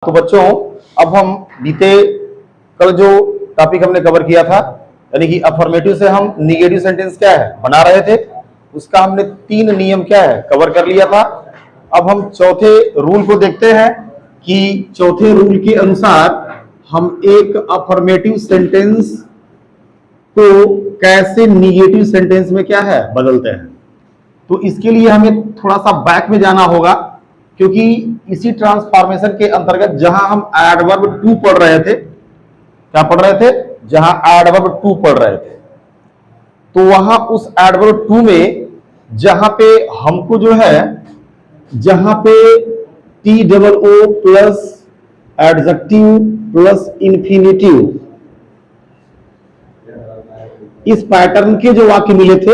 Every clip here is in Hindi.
तो बच्चों, अब हम बीते कल जो टॉपिक हमने कवर किया था, यानी कि अफर्मेटिव से हम निगेटिव सेंटेंस क्या है बना रहे थे, उसका हमने 3 नियम क्या है कवर कर लिया था। अब हम चौथे रूल को देखते हैं कि चौथे रूल के अनुसार हम एक अफर्मेटिव सेंटेंस को कैसे निगेटिव सेंटेंस में क्या है बदलते हैं। तो इसके लिए हमें थोड़ा सा बैक में जाना होगा, क्योंकि इसी ट्रांसफॉर्मेशन के अंतर्गत जहां हम एडवर्ब टू पढ़ रहे थे, क्या पढ़ रहे थे, जहां एडवर्ब टू पढ़ रहे थे, तो वहां उस एडवर्ब टू में जहां पे हमको जो है, जहां पे T double O plus adjective plus infinitive, इस पैटर्न के जो वाक्य मिले थे,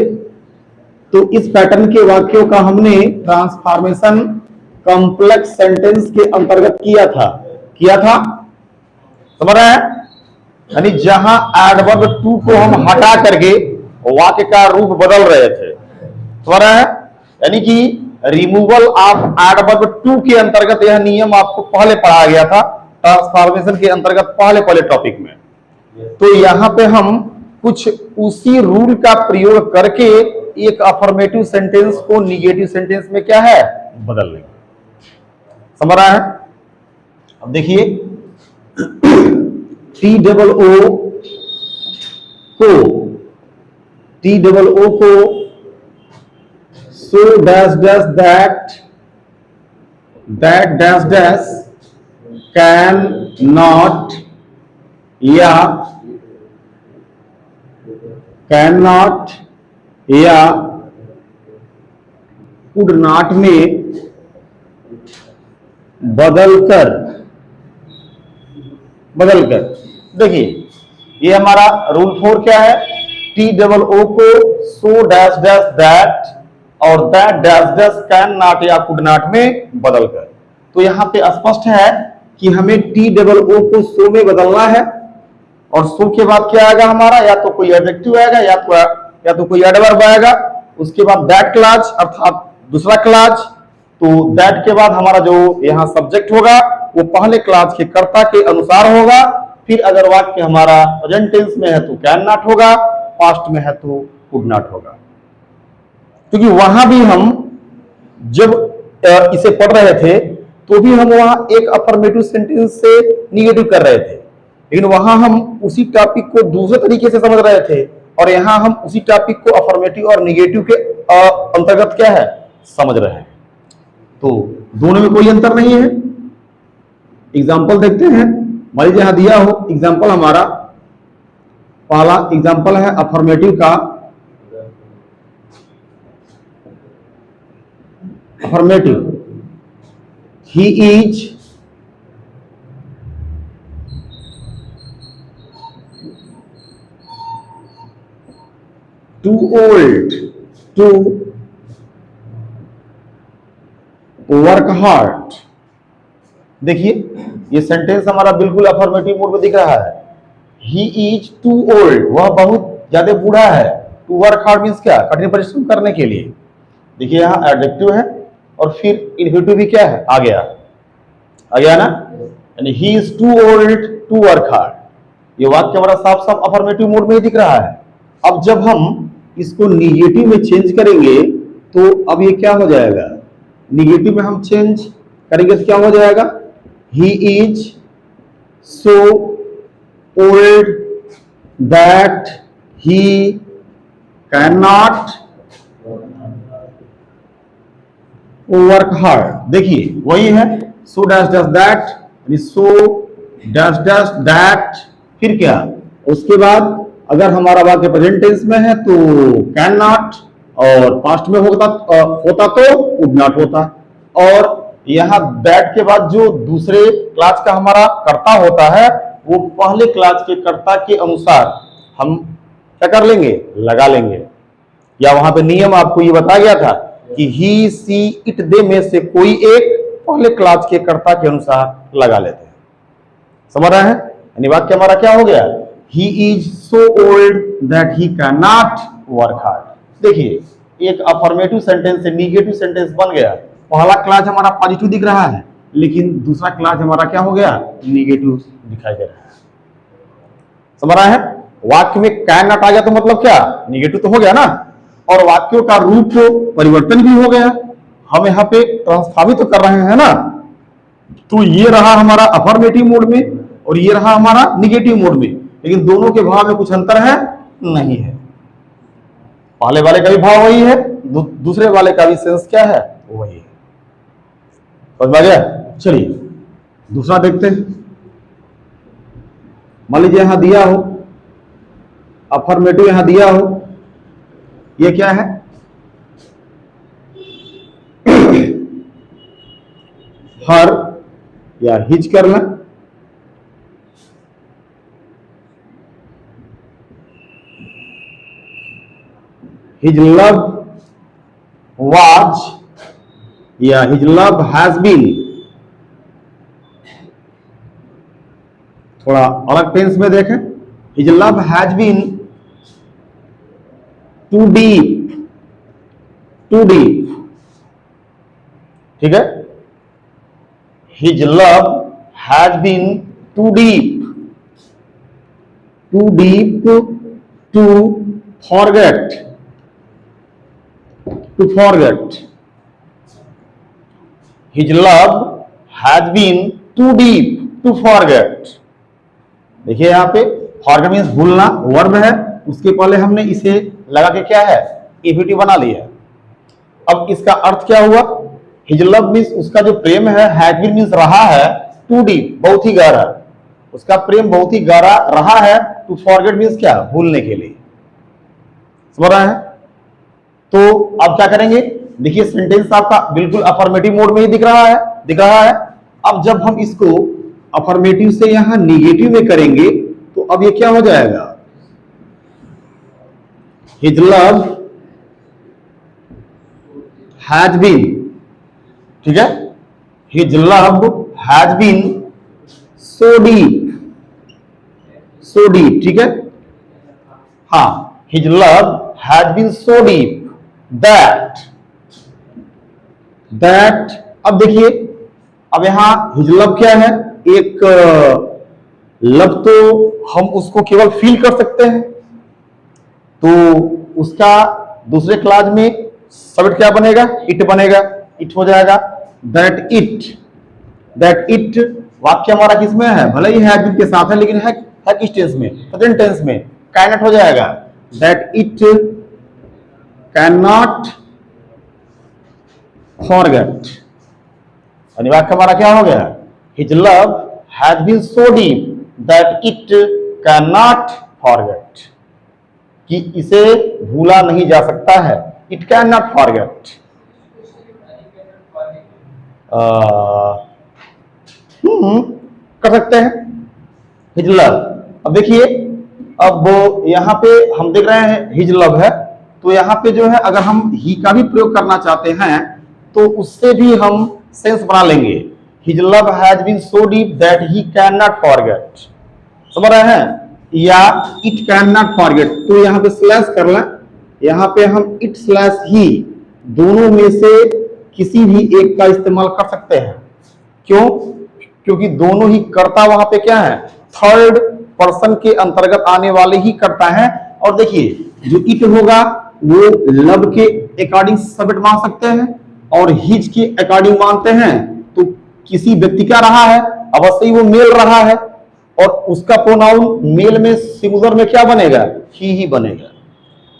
तो इस पैटर्न के वाक्यों का हमने ट्रांसफॉर्मेशन कॉम्प्लेक्स सेंटेंस के अंतर्गत किया था। समझ रहे हैं? यानी जहां एडवर्ब टू को हम हटा करके वाक्य का रूप बदल रहे थे, समझ रहे हैं? यानी कि रिमूवल ऑफ एडवर्ब टू के अंतर्गत यह नियम आपको पहले पढ़ाया गया था ट्रांसफॉर्मेशन के अंतर्गत पहले टॉपिक में। तो यहां पे हम कुछ उसी रूल का प्रयोग करके एक अफर्मेटिव सेंटेंस को निगेटिव सेंटेंस में क्या है बदल लेंगे। समझ रहा है? अब देखिए, टी डबल ओ को so dash dash that dash dash can not या कुड नॉट में बदलकर देखिए, ये हमारा रूल 4 क्या है, टी डबल ओ को सो डैश डैश दैट और that dash dash can not या कुड नॉट में बदलकर। तो यहां पे स्पष्ट है कि हमें टी डबल ओ को सो में बदलना है, और सो के बाद क्या आएगा हमारा, या तो कोई एडजेक्टिव आएगा या तो कोई एडवर्ब आएगा, उसके बाद दैट क्लॉज अर्थात दूसरा क्लॉज। तो दैट के बाद हमारा जो यहां सब्जेक्ट होगा वो पहले क्लॉज के कर्ता के अनुसार होगा। फिर अगर वाक्य हमारा प्रेजेंट टेंस में है तो कैन नॉट होगा, पास्ट में है तो कुड नॉट होगा। क्योंकि वहां भी हम जब इसे पढ़ रहे थे तो भी हम वहां एक अफर्मेटिव सेंटेंस से निगेटिव कर रहे थे, लेकिन वहां हम उसी टॉपिक को दूसरे तरीके से समझ रहे थे, और यहां हम उसी टॉपिक को अफर्मेटिव और निगेटिव के अंतर्गत क्या है समझ रहे हैं। तो दोनों में कोई अंतर नहीं है। एग्जाम्पल देखते हैं। मान लीजिए यहां दिया हो एग्जाम्पल, हमारा पहला एग्जाम्पल है अफर्मेटिव का। Affirmative, he is too old to work hard. देखिए, ये सेंटेंस हमारा बिल्कुल अफर्मेटिव मोड में दिख रहा है। ही इज टू ओल्ड, वह बहुत ज्यादा बूढ़ा है। टू वर्क हार्ड मीन्स क्या, कठिन परिश्रम करने के लिए। देखिए यहाँ एडजेक्टिव है और फिर इन्फिनिटिव भी क्या है आ गया ना, यानी he is too old to work hard. ये वाक्य हमारा साफ साफ अफर्मेटिव मोड में ही दिख रहा है। अब जब हम इसको निगेटिव में चेंज करेंगे तो अब ये क्या हो जाएगा, निगेटिव में हम चेंज करेंगे तो क्या हो जाएगा, he is so old that he can not work hard. देखिए वही है, सो डैश डैश दैट, यानी सो डैश डैश दैट, फिर क्या, उसके बाद अगर हमारा वाक्य प्रेजेंट टेंस में है तो कैन नॉट, और पास्ट में होता तो वुड नॉट होता। और यहां दैट के बाद जो दूसरे क्लास का हमारा कर्ता होता है वो पहले क्लास के कर्ता के अनुसार हम क्या कर लेंगे, लगा लेंगे। या वहां पे नियम आपको ये बताया गया था कि ही सी इट दे में से कोई एक पहले क्लास के कर्ता के अनुसार लगा लेते हैं। समझ रहे हैं? यानी वाक्य हमारा क्या हो गया, he is so old that he can not work hard. देखिए, एक अफर्मेटिव सेंटेंस से निगेटिव सेंटेंस बन गया। पहला क्लास हमारा पॉजिटिव दिख रहा है, लेकिन दूसरा क्लास हमारा क्या हो गया, निगेटिव दिखाई दे रहा है। समझ रहा है, वाक्य में कैन नॉट आ गया तो मतलब क्या, निगेटिव तो हो गया ना, और वाक्यों का रूप परिवर्तन भी हो गया। हम यहाँ पे ट्रांसफॉर्मिंग तो कर रहे हैं ना, तो ये रहा हमारा अफर्मेटिव मोड में और ये रहा हमारा निगेटिव मोड में, लेकिन दोनों के भाव में कुछ अंतर है नहीं है। पहले वाले का भी भाव वही है, दूसरे वाले का भी सेंस क्या है, वही है। समझ में आ गया? चलिए दूसरा देखते हैं। मान लीजिए यहां दिया हो अफर्मेटिव, यहां दिया हो, ये क्या है, हर या हिज करना, हिज लव वाज या हिज लव हैज बीन, थोड़ा अलग टेंस में देखें, his love has been too deep, too deep, ठीक है, his love has been too deep, too deep to forget, to forget, his love has been too deep to forget। देखिए यहाँ पे forget मीन्स भूलना, वर्ब है, उसके पहले हमने इसे लगा के क्या है, एबीटी बना लिया। अब इसका अर्थ क्या हुआ, his love मीन्स उसका जो प्रेम है, has been मीन्स रहा है, too deep बहुत ही गहरा, उसका प्रेम बहुत ही गहरा रहा है, to forget मीन्स क्या, भूलने के लिए। समझ रहा है? तो अब क्या करेंगे, देखिए सेंटेंस आपका बिल्कुल अफर्मेटिव मोड में ही दिख रहा है। अब जब हम इसको अफर्मेटिव से यहां निगेटिव में करेंगे तो अब ये क्या हो जाएगा, हिज लव हैज बीन, ठीक है, his love has been so deep, so deep, ठीक है, हाँ, his love has been so deep that, अब देखिए, अब यहां हिज लव क्या है, एक लव तो हम उसको केवल फील कर सकते हैं, तो उसका दूसरे क्लास में सब्जेक्ट क्या बनेगा, इट बनेगा, इट हो जाएगा, दैट इट वाक्य हमारा किसमें है, भले ही हैज बीन के साथ है, लेकिन है किस टेंस में, प्रेजेंट टेंस में, कैन नॉट हो जाएगा, that it can not forget, यानी वाक्य हमारा क्या हो गया, his love has been so deep that it can not forget, कि इसे भूला नहीं जा सकता है, इट कैन नॉट फॉरगेट। कर सकते हैं हिज लव। अब देखिए, अब यहां पे हम देख रहे हैं हिज लव है, तो यहां पे जो है अगर हम ही का भी प्रयोग करना चाहते हैं तो उससे भी हम सेंस बना लेंगे, his love has been so deep that he can not forget. समझ रहे हैं, या इट कैन नॉट फॉरगेट, तो यहां पे स्लैश कर लें, यहां पे हम इट स्लैश ही, दोनों में से किसी भी एक का इस्तेमाल कर सकते हैं। क्यों? क्योंकि दोनों ही कर्ता वहां पे क्या है, थर्ड पर्सन के अंतर्गत आने वाले ही करता है। और देखिए जो इट होगा वो लव के अकॉर्डिंग सब्जेक्ट मान सकते हैं और हिज के अकॉर्डिंग मानते हैं, तो किसी व्यक्ति का रहा है, अवश्य ही वो मेल रहा है, और उसका प्रोनाउन मेल में सिंगुलर में क्या बनेगा, ही बनेगा।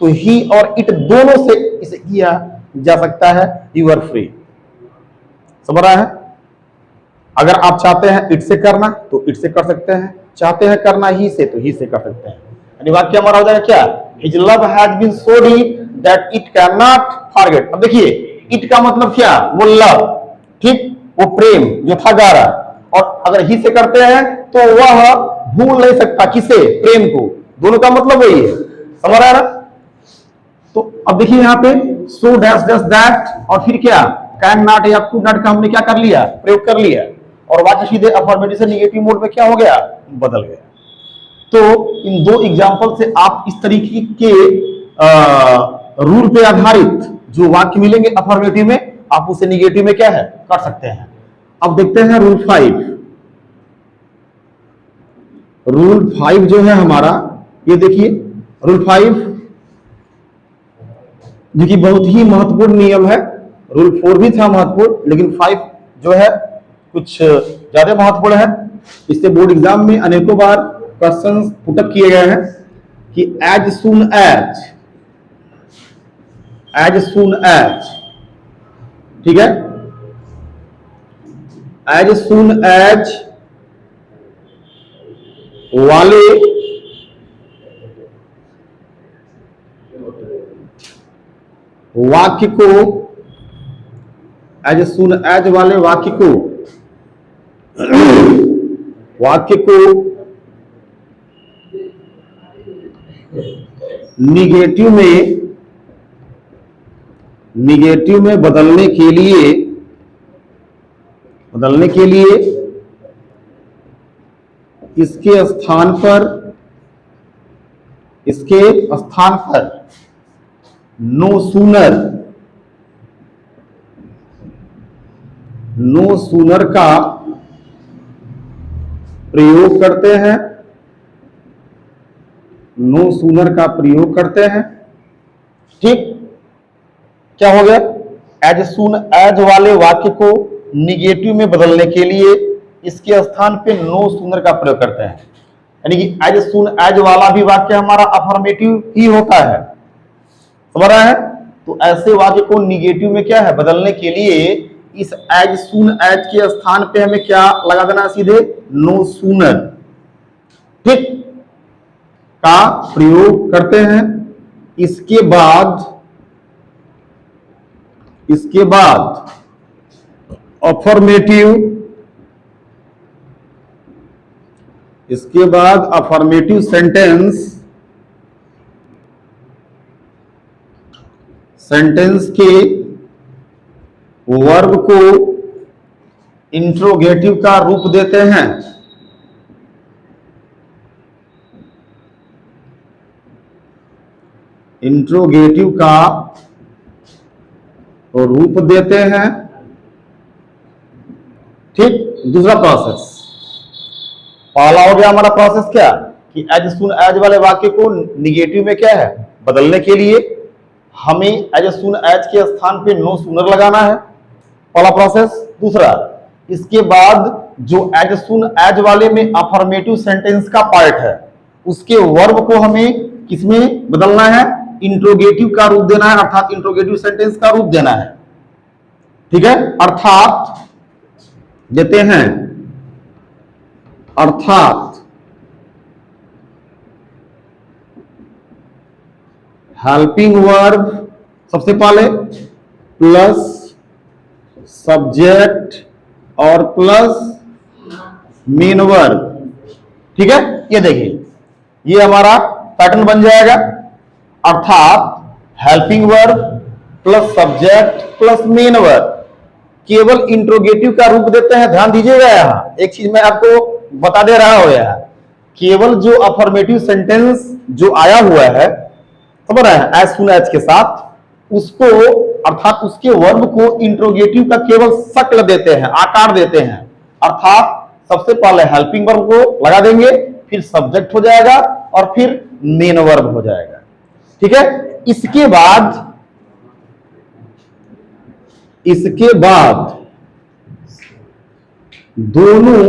तो ही और इट दोनों से इसे किया जा सकता है, यू आर फ्री। समझ रहा है, अगर आप चाहते हैं इट से करना तो इट से कर सकते हैं, चाहते हैं करना ही से तो ही से कर सकते हैं। यानी वाक्य हमारा हो जाएगा क्या, his love has been so deep that it can not forget. अब देखिए इट का मतलब क्या, वो लव, ठीक, वो प्रेम जो था गहरा, और अगर ही से करते हैं तो वह भूल नहीं सकता किसे, प्रेम को, दोनों का मतलब वही है। समझ रहा है ना? तो अब देखिए यहाँ पे सो डैश डैश दैट और फिर क्या, कैन नॉट या कुड नॉट का हमने क्या कर लिया, प्रयोग कर लिया, और वाक्य सीधे अफर्मेटिव से निगेटिव मोड में क्या हो गया, बदल गया। तो इन दो एग्जांपल से आप इस तरीके के रूल पे आधारित जो वाक्य मिलेंगे अफर्मेटिव में, आप उसे निगेटिव में क्या है कर सकते हैं। अब देखते हैं रूल 5। रूल 5 जो है हमारा, ये देखिए रूल 5 जो कि बहुत ही महत्वपूर्ण नियम है। रूल 4 भी था महत्वपूर्ण, लेकिन 5 जो है कुछ ज्यादा महत्वपूर्ण है। इससे बोर्ड एग्जाम में अनेकों बार क्वेश्चन पुटअप किए गए हैं कि एज सुन एज, ठीक है, एज सुन एज वाले वाक्य को, एज सुन एज वाले वाक्य को निगेटिव में बदलने के लिए इसके स्थान पर नो सूनर का प्रयोग करते हैं। ठीक, क्या हो गया? एज सुन एज वाले वाक्य को निगेटिव में बदलने के लिए इसके स्थान पे नो सूनर का प्रयोग करते हैं। यानी कि एज सुन एज वाला भी वाक्य हमारा अफर्मेटिव ही होता है, समझ रहा है? तो ऐसे वाक्य को निगेटिव में क्या है, बदलने के लिए इस एज सुन एज के स्थान पे हमें क्या लगा देना, सीधे नो सूनर, ठीक, का प्रयोग करते हैं। इसके बाद अफर्मेटिव सेंटेंस के वर्ब को इंट्रोगेटिव का रूप देते हैं। इंट्रोगेटिव का रूप देते हैं, ठीक। दूसरा प्रोसेस, पहला हो गया हमारा प्रोसेस क्या, कि एज सुन एज वाले वाक्य को निगेटिव में क्या है, बदलने के लिए हमें एज सुन एज के स्थान पे नो सूनर लगाना है, पहला प्रोसेस। दूसरा, इसके बाद जो एज सुन एज वाले में अफर्मेटिव सेंटेंस का पार्ट है उसके वर्ब को हमें किसमें बदलना है, इंट्रोगेटिव का रूप देना है, अर्थात इंट्रोगेटिव सेंटेंस का रूप देना है, ठीक है। अर्थात देते हैं, अर्थात हेल्पिंग वर्ब सबसे पहले प्लस सब्जेक्ट और प्लस मेन वर्ब, ठीक है। ये देखिए, ये हमारा पैटर्न बन जाएगा, अर्थात helping verb plus subject plus main verb, केवल इंट्रोगेटिव का रूप देते हैं। ध्यान दीजिएगा, यहां एक चीज मैं आपको बता दे रहा हूं, यहां केवल जो अफर्मेटिव सेंटेंस जो आया हुआ है, समझ रहे हैं, एज सुन एज के साथ, उसको अर्थात उसके वर्ब को इंट्रोगेटिव का केवल शक्ल देते हैं, आकार देते हैं। अर्थात सबसे पहले हेल्पिंग वर्ब को लगा देंगे, फिर सब्जेक्ट हो जाएगा और फिर मेन वर्ब हो जाएगा, ठीक है। इसके बाद दोनों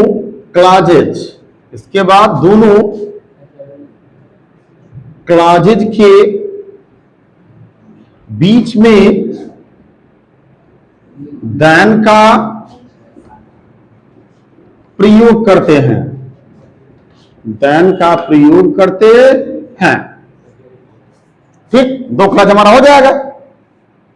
क्लॉजेज के बीच में देन का प्रयोग करते हैं, ठीक। दो क्लॉज हमारा हो जाएगा,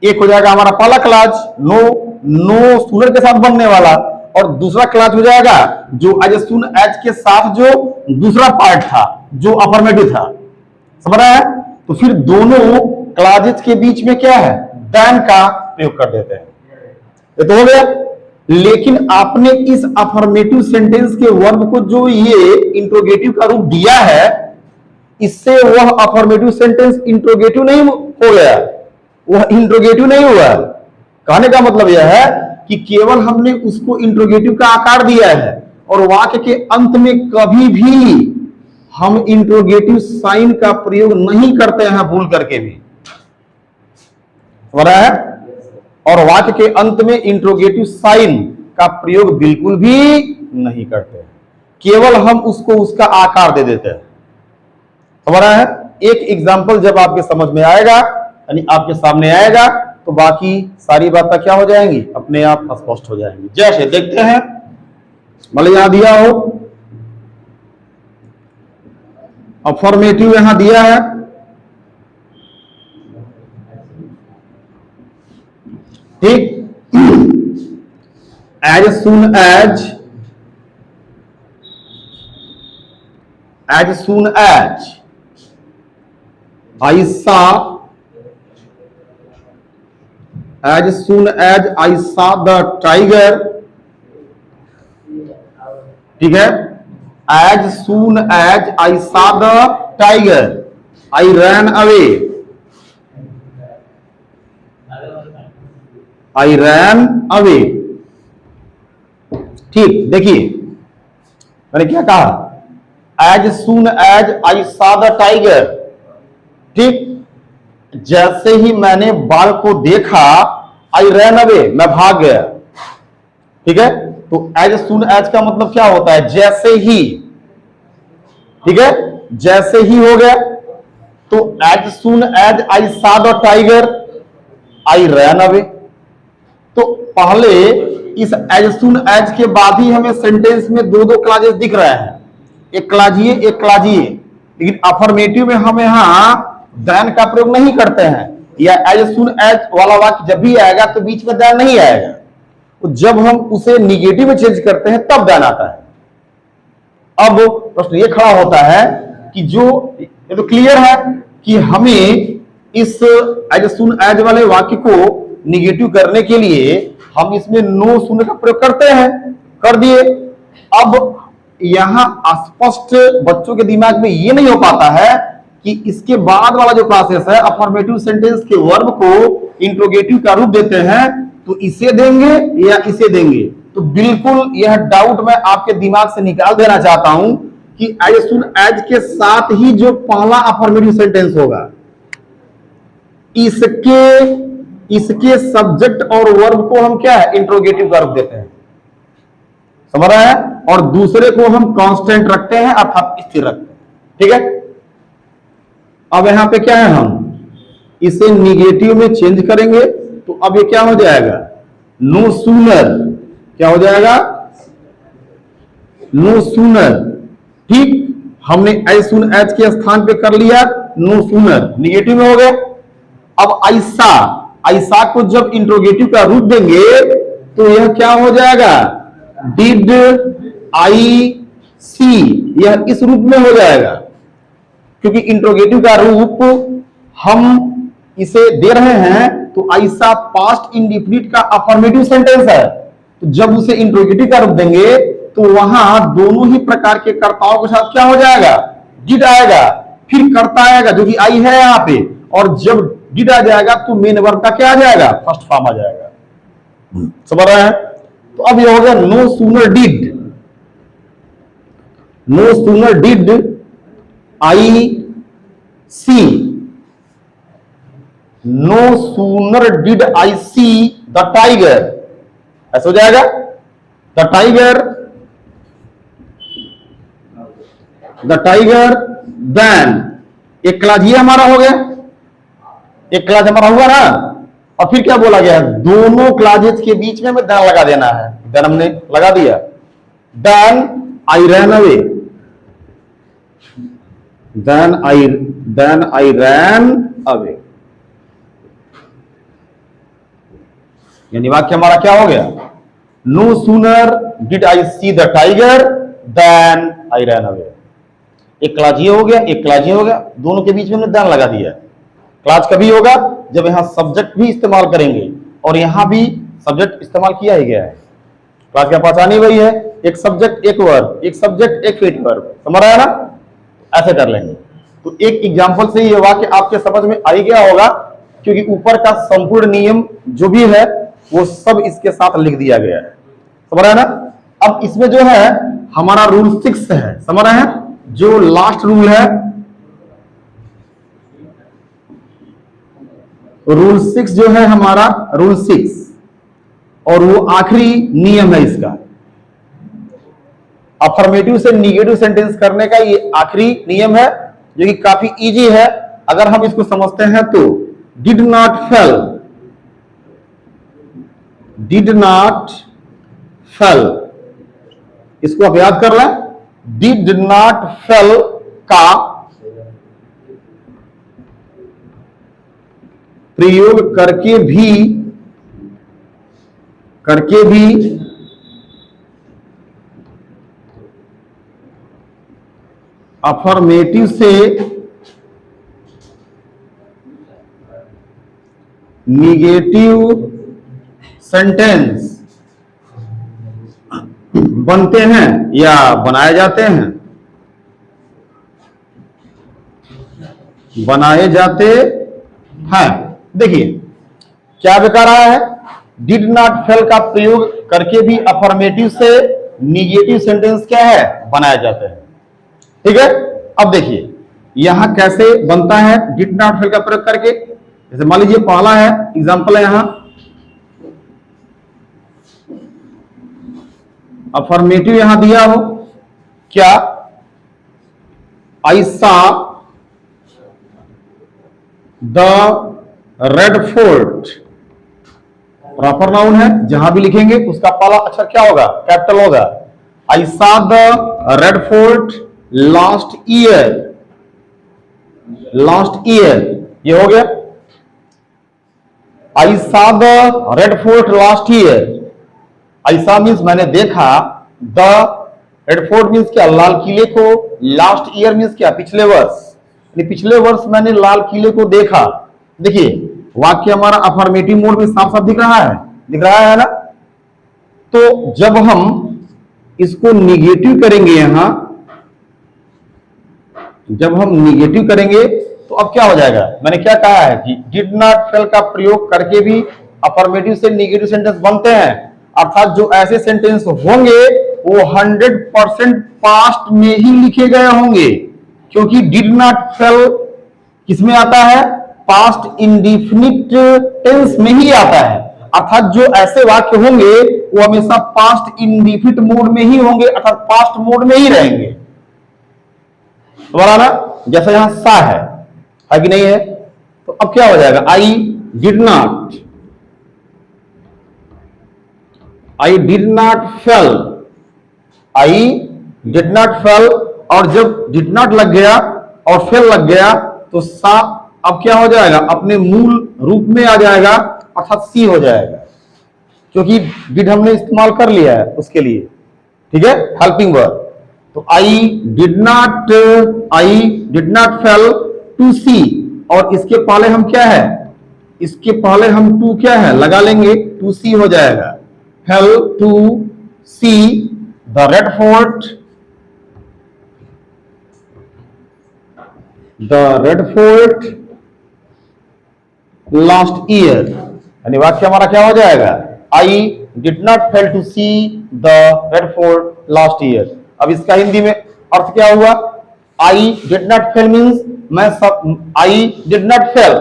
एक हो जाएगा हमारा पहला क्लॉज नो सूनर के साथ बनने वाला, और दूसरा क्लॉज हो जाएगा जो एज सुन एज के साथ जो दूसरा पार्ट था जो अफर्मेटिव था, समझ रहा है। तो फिर दोनों क्लॉजेज के बीच में क्या है, देन का प्रयोग कर देते हैं, ये तो हो गया। लेकिन आपने इस अफर्मेटिव सेंटेंस के वर्ब को जो ये इंट्रोगेटिव का रूप दिया है, इससे वह अफर्मेटिव सेंटेंस इंट्रोगेटिव नहीं हो गया, वह इंट्रोगेटिव नहीं हुआ। कहने का मतलब यह है कि केवल हमने उसको इंट्रोगेटिव का आकार दिया है और वाक्य के अंत में कभी भी हम इंट्रोगेटिव साइन का प्रयोग नहीं करते हैं भूल करके भी, समझ रहा है? और वाक्य के अंत में इंट्रोगेटिव साइन का प्रयोग बिल्कुल भी नहीं करते हैं, केवल हम उसको उसका आकार दे देते हैं, समझ रहा है? एक एग्जाम्पल जब आपके समझ में आएगा, यानी आपके सामने आएगा, तो बाकी सारी बातें क्या हो जाएंगी, अपने आप स्पष्ट हो जाएंगी। जैसे देखते हैं, मतलब यहां दिया हो अफर्मेटिव, यहां दिया है, ठीक, एज सून एज आई सा, as soon as I saw the tiger, ठीक है, as soon as I saw the tiger I ran away, ठीक, देखिए मैंने क्या कहा, as soon as I saw the tiger, ठीक, जैसे ही मैंने बाघ को देखा, आई रैन अवे, मैं भाग गया, ठीक है। तो एज सून एज का मतलब क्या होता है, जैसे ही, ठीक है, जैसे ही हो गया। तो as soon as I saw the tiger I ran away. तो पहले इस एज सून एज के बाद ही हमें सेंटेंस में दो दो क्लाजेस दिख रहे हैं, एक क्लाजिए एक क्लाजिए, लेकिन अफर्मेटिव में हम यहां देन का प्रयोग नहीं करते हैं, या एज सून एज वाला वाक्य जब भी आएगा तो बीच में देन नहीं आएगा, तो जब हम उसे निगेटिव में चेंज करते हैं तब देन आता है। अब प्रश्न ये खड़ा होता है कि जो ये तो क्लियर है कि हमें इस एज सून एज वाले वाक्य को निगेटिव करने के लिए हम इसमें नो सून का प्रयोग करते हैं, कर दिए। अब यहां स्पष्ट बच्चों के दिमाग में ये नहीं हो पाता है कि इसके बाद वाला जो प्रोसेस है, अफर्मेटिव सेंटेंस के वर्ब को इंट्रोगेटिव का रूप देते हैं, तो इसे देंगे या इसे देंगे। तो बिल्कुल यह डाउट मैं आपके दिमाग से निकाल देना चाहता हूं कि एज सून एज के साथ ही जो पहला अफर्मेटिव सेंटेंस होगा, इसके सब्जेक्ट और वर्ब को हम क्या है, इंट्रोगेटिव का रूप देते हैं, समझ रहा है, और दूसरे को हम कांस्टेंट रखते हैं अर्थात स्थिर रखते हैं, ठीक है। अब यहां पे क्या है, हम इसे निगेटिव में चेंज करेंगे, तो अब ये क्या हो जाएगा, नो सूनर, क्या हो जाएगा, नो सूनर, ठीक। हमने एज सून एज के स्थान पे कर लिया नो सूनर, निगेटिव में हो गया। अब ऐसा, ऐसा को जब इंट्रोगेटिव का रूप देंगे तो यह क्या हो जाएगा, डिड आई सी, यह इस रूप में हो जाएगा, क्योंकि इंट्रोगेटिव का रूप हम इसे दे रहे हैं, तो ऐसा पास्ट इंडिफिनिट का अफर्मेटिव सेंटेंस है, तो जब उसे इंट्रोगेटिव का रूप देंगे तो वहां दोनों ही प्रकार के कर्ताओं के साथ क्या हो जाएगा, डिड आएगा, फिर कर्ता आएगा जो कि आई है यहां पे, और जब डिड आ जाएगा तो मेन वर्ब का क्या आ जाएगा, फर्स्ट फॉर्म आ जाएगा, समझ रहे हैं। तो अब ये हो गया no sooner did, no sooner did I see, no sooner did I see the tiger, ऐसा हो जाएगा, द टाइगर देन, एक क्लास ये हमारा हो गया, एक क्लास हमारा हुआ ना, और फिर क्या बोला गया, दोनों क्लासेस के बीच में हमें देन लगा देना है, देन हमने लगा दिया, then I ran away, then I ran away, यानी वाक्य हमारा क्या हो गया, no sooner did I see the tiger then I ran away। एक क्लास ये हो गया, एक क्लास ये हो गया, दोनों के बीच में हमने देन लगा दिया। क्लास कभी होगा जब यहां सब्जेक्ट भी इस्तेमाल करेंगे, और यहां भी सब्जेक्ट इस्तेमाल किया ही गया है। क्लास क्या पहचानी वही है, एक सब्जेक्ट एक वर्ब, एक सब्जेक्ट एक फिट वर्ब, समझ रहा है ना, ऐसे कर लेंगे। तो एक एग्जांपल से ये वाक्य आपके समझ में आ ही गया होगा, क्योंकि ऊपर का संपूर्ण नियम जो भी है वो सब इसके साथ लिख दिया गया है। समझ रहे हैं ना। अब इसमें जो है हमारा रूल 6 है, समझ रहे हैं, जो लास्ट रूल है, रूल 6 जो है हमारा रूल 6, और वो आखिरी नियम है इसका। अफर्मेटिव से निगेटिव सेंटेंस करने का ये आखिरी नियम है, जो कि काफी इजी है। अगर हम इसको समझते हैं तो did not fail, did not fail, इसको आप याद कर लें। डिड नॉट फेल का प्रयोग करके भी अफर्मेटिव से निगेटिव सेंटेंस बनते हैं या बनाए जाते हैं, बनाए जाते हैं। देखिए क्या बता रहा है, डिड नॉट फेल का प्रयोग करके भी अफर्मेटिव से निगेटिव सेंटेंस क्या है, बनाए जाते हैं। ठीक है। अब देखिए यहां कैसे बनता है डिड नॉट फेल का प्रयोग करके। जैसे मान लीजिए पहला है एग्जांपल है, यहां अफर्मेटिव यहां दिया हो, क्या, आई saw the Red fort, proper noun है, जहां भी लिखेंगे उसका पहला अक्षर क्या होगा, कैपिटल होगा। I saw the Red Fort last year, last year, ये हो गया। I saw the Red Fort last year, I saw means मैंने देखा, द रेड फोर्ट मीन्स क्या, लाल किले को, लास्ट ईयर मीन्स क्या, पिछले वर्ष, पिछले वर्ष मैंने लाल किले को देखा। देखिए वाक्य हमारा अफर्मेटिव मोड में साफ साफ दिख रहा है, दिख रहा है ना। तो जब हम इसको निगेटिव करेंगे, यहां जब हम निगेटिव करेंगे तो अब क्या हो जाएगा, मैंने क्या कहा है कि डिड नॉट फेल का प्रयोग करके भी अफर्मेटिव से निगेटिव सेंटेंस बनते हैं, अर्थात जो ऐसे सेंटेंस होंगे वो 100% पास्ट में ही लिखे गए होंगे, क्योंकि डिड नॉट फेल किसमें आता है, पास्ट इंडिफिनिट टेंस में ही आता है। अर्थात जो ऐसे वाक्य होंगे वो हमेशा पास्ट इंडिफिनिट मोड में ही होंगे, अर्थात पास्ट मोड में ही रहेंगे। ना, जैसा यहां सा है कि नहीं है। तो अब क्या हो जाएगा, I did not, I did not fail, I did not fail, और जब डिड नॉट लग गया और फेल लग गया तो सा अब क्या हो जाएगा, अपने मूल रूप में आ जाएगा, अर्थात सी हो जाएगा, क्योंकि डिड हमने इस्तेमाल कर लिया है उसके लिए। ठीक है, हेल्पिंग वर्ब। तो I did not fail to see, और इसके पहले हम क्या है, इसके पहले हम टू क्या है लगा लेंगे, टू सी हो जाएगा। Fail to see the Red Fort, the Red Fort last year, यानी वाक्य हमारा क्या हो जाएगा, I did not fail to see the Red Fort last year. अब इसका हिंदी में अर्थ क्या हुआ, I did not fail means I did not fail,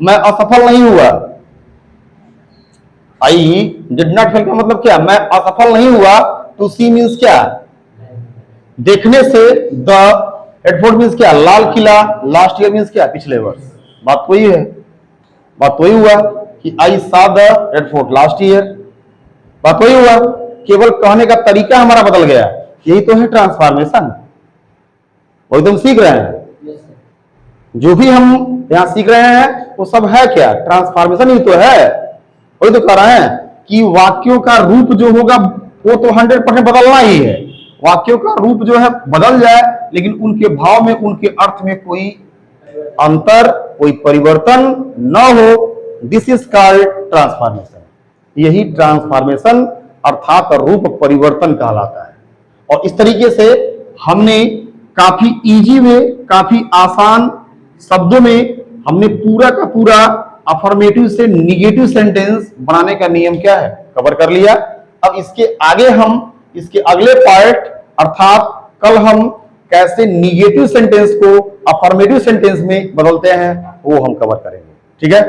मैं असफल नहीं हुआ। आई डिड नॉट फेल का मतलब क्या, मैं असफल नहीं हुआ। टू सी मीन्स क्या, देखने से। द रेड फोर्ट मीन्स क्या, Lal Qila. Last year means क्या, पिछले वर्ष। बात वही है, बात वही हुआ कि आई saw the Red Fort last year, बात वही हुआ, केवल कहने का तरीका हमारा बदल गया। यही तो है ट्रांसफॉर्मेशन, वही तो हम सीख रहे हैं। जो भी हम यहां सीख रहे हैं वो सब है क्या, ट्रांसफॉर्मेशन ही तो है। वही तो कह रहे हैं कि वाक्यों का रूप जो होगा वो तो 100% बदलना ही है। वाक्यों का रूप जो है बदल जाए, लेकिन उनके भाव में, उनके अर्थ में कोई अंतर, कोई परिवर्तन न हो, दिस इज कॉल्ड ट्रांसफॉर्मेशन। यही ट्रांसफॉर्मेशन अर्थात रूप परिवर्तन कहलाता है। और इस तरीके से हमने काफी इजी में, काफी आसान शब्दों में हमने पूरा का पूरा अफर्मेटिव से निगेटिव सेंटेंस बनाने का नियम क्या है, कवर कर लिया। अब इसके आगे हम इसके अगले पार्ट अर्थात कल हम कैसे निगेटिव सेंटेंस को अफर्मेटिव सेंटेंस में बदलते हैं वो हम कवर करेंगे। ठीक है।